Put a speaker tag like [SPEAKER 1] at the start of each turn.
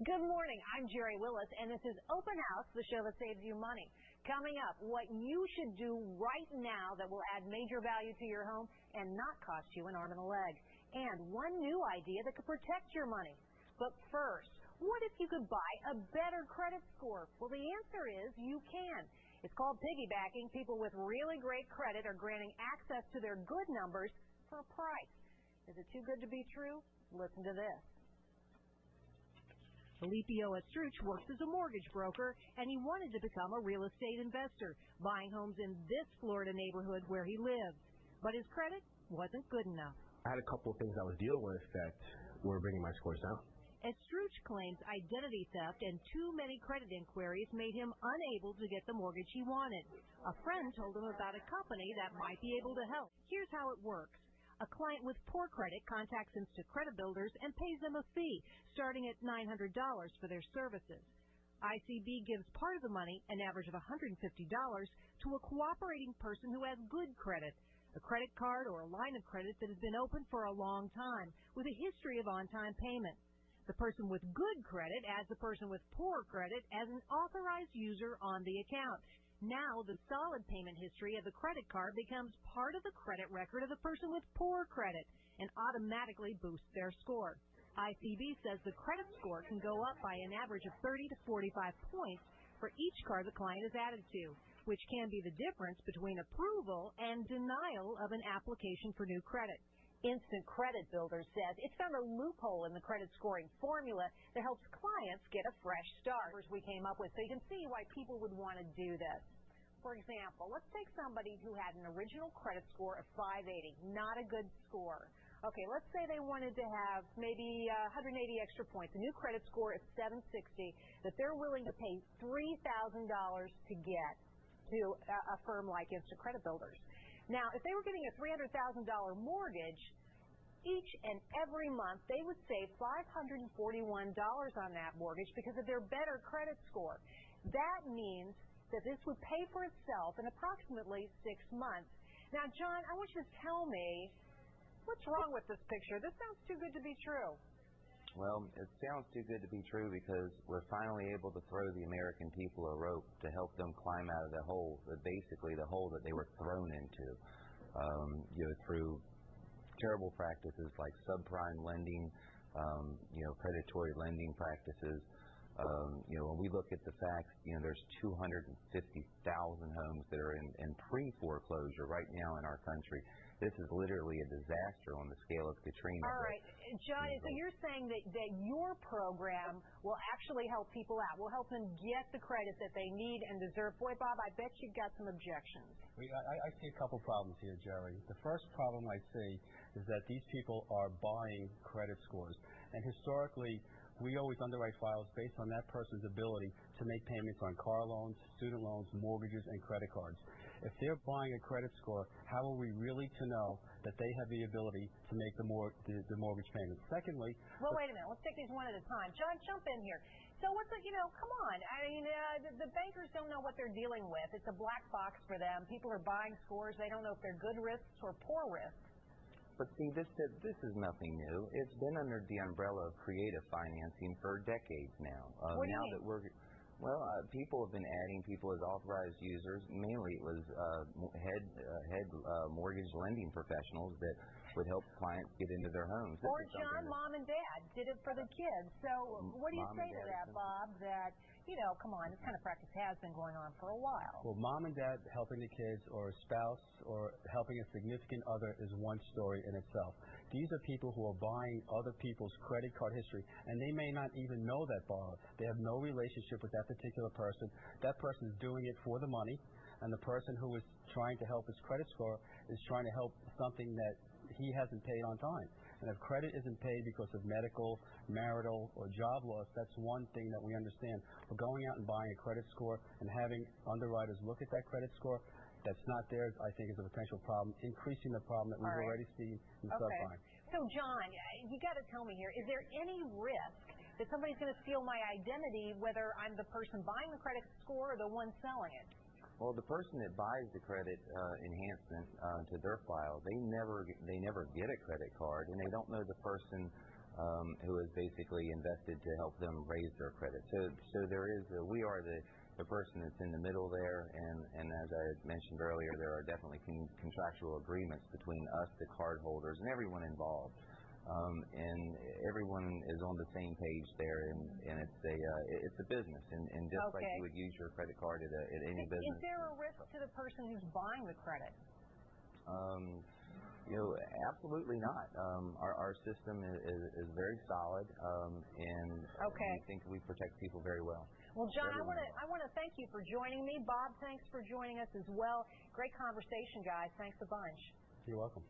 [SPEAKER 1] Good morning. I'm Jerry Willis, and this is Open House, the show that saves you money. Coming up, what you should do right now that will add major value to your home and not cost you an arm and a leg. And one new idea that could protect your money. But first, what if you could buy a better credit score? Well, the answer is you can. It's called piggybacking. People with really great credit are granting access to their good numbers for a price. Is it too good to be true? Listen to this. Filippo at Struch works as a mortgage broker, and he wanted to become a real estate investor, buying homes in this Florida neighborhood where he lives. But his credit wasn't good enough.
[SPEAKER 2] I had a couple of things I was dealing with that were bringing my scores down.
[SPEAKER 1] Struch claims identity theft and too many credit inquiries made him unable to get the mortgage he wanted. A friend told him about a company that might be able to help. Here's how it works. A client with poor credit contacts Instant Credit Builders and pays them a fee, starting at $900 for their services. ICB gives part of the money, an average of $150, to a cooperating person who has good credit, a credit card or a line of credit that has been open for a long time, with a history of on-time payment. The person with good credit adds the person with poor credit as an authorized user on the account. Now, the solid payment history of the credit card becomes part of the credit record of the person with poor credit and automatically boosts their score. ICB says the credit score can go up by an average of 30 to 45 points for each card the client is added to, which can be the difference between approval and denial of an application for new credit. Instant Credit Builders says it's found a loophole in the credit scoring formula that helps clients get a fresh start. We came up with, so you can see why people would want to do this. For example, let's take somebody who had an original credit score of 580, not a good score. Okay, let's say they wanted to have maybe 180 extra points, a new credit score of 760 that they're willing to pay $3,000 to get to a firm like Instant Credit Builders. Now, if they were getting a $300,000 mortgage, each and every month they would save $541 on that mortgage because of their better credit score. That means that this would pay for itself in approximately 6 months. Now, John, I want you to tell me, what's wrong with this picture? This sounds too good to be true.
[SPEAKER 3] Well, it sounds too good to be true because we're finally able to throw the American people a rope to help them climb out of the hole, basically the hole that they were thrown into, through terrible practices like subprime lending, predatory lending practices. When we look at the facts, there's 250,000 homes that are in pre-foreclosure right now in our country. This is literally a disaster on the scale of Katrina.
[SPEAKER 1] All right, John, so you're saying that your program will actually help people out, will help them get the credit that they need and deserve. Boy, Bob, I bet you've got some objections.
[SPEAKER 4] I see a couple problems here, Jerry. The first problem I see is that these people are buying credit scores. And historically, we always underwrite files based on that person's ability to make payments on car loans, student loans, mortgages, and credit cards. If they're buying a credit score, how are we really to know that they have the ability to make the mortgage payment? Secondly...
[SPEAKER 1] Well, wait a minute. Let's take these one at a time. John, jump in here. So what's the, come on. I mean, the bankers don't know what they're dealing with. It's a black box for them. People are buying scores. They don't know if they're good risks or poor risks.
[SPEAKER 3] But see, this is nothing new. It's been under the umbrella of creative financing for decades now.
[SPEAKER 1] What do you mean?
[SPEAKER 3] People have been adding people as authorized users. Mainly it was head mortgage lending professionals that would help clients get into their homes.
[SPEAKER 1] Or John, mom and dad did it for the kids. So what do you say to that, Bob, that, come on, this kind of practice has been going on for a while?
[SPEAKER 4] Well, mom and dad helping the kids or a spouse or helping a significant other is one story in itself. These are people who are buying other people's credit card history, and they may not even know that borrower. They have no relationship with that particular person. That person is doing it for the money, and the person who is trying to help his credit score is trying to help something that he hasn't paid on time. And if credit isn't paid because of medical, marital, or job loss, that's one thing that we understand. But going out and buying a credit score and having underwriters look at that credit score that's not there, I think, is a potential problem, increasing the problem that we've already seen in subprime.
[SPEAKER 1] So, John, you got to tell me here, is there any risk that somebody's going to steal my identity, whether I'm the person buying the credit score or the one selling it?
[SPEAKER 3] Well, the person that buys the credit enhancement to their file, they never get a credit card, and they don't know the person who has basically invested to help them raise their credit. So there is we are the person that's in the middle there, and as I mentioned earlier, there are definitely contractual agreements between us, the cardholders, and everyone involved. And everyone is on the same page there, and it's a business, and just like you would use your credit card at any business.
[SPEAKER 1] Is there a risk to the person who's buying the credit?
[SPEAKER 3] Absolutely not. Our system is very solid, and we think we protect people very well.
[SPEAKER 1] Well, John, I want to thank you for joining me. Bob, thanks for joining us as well. Great conversation, guys. Thanks a bunch.
[SPEAKER 4] You're welcome.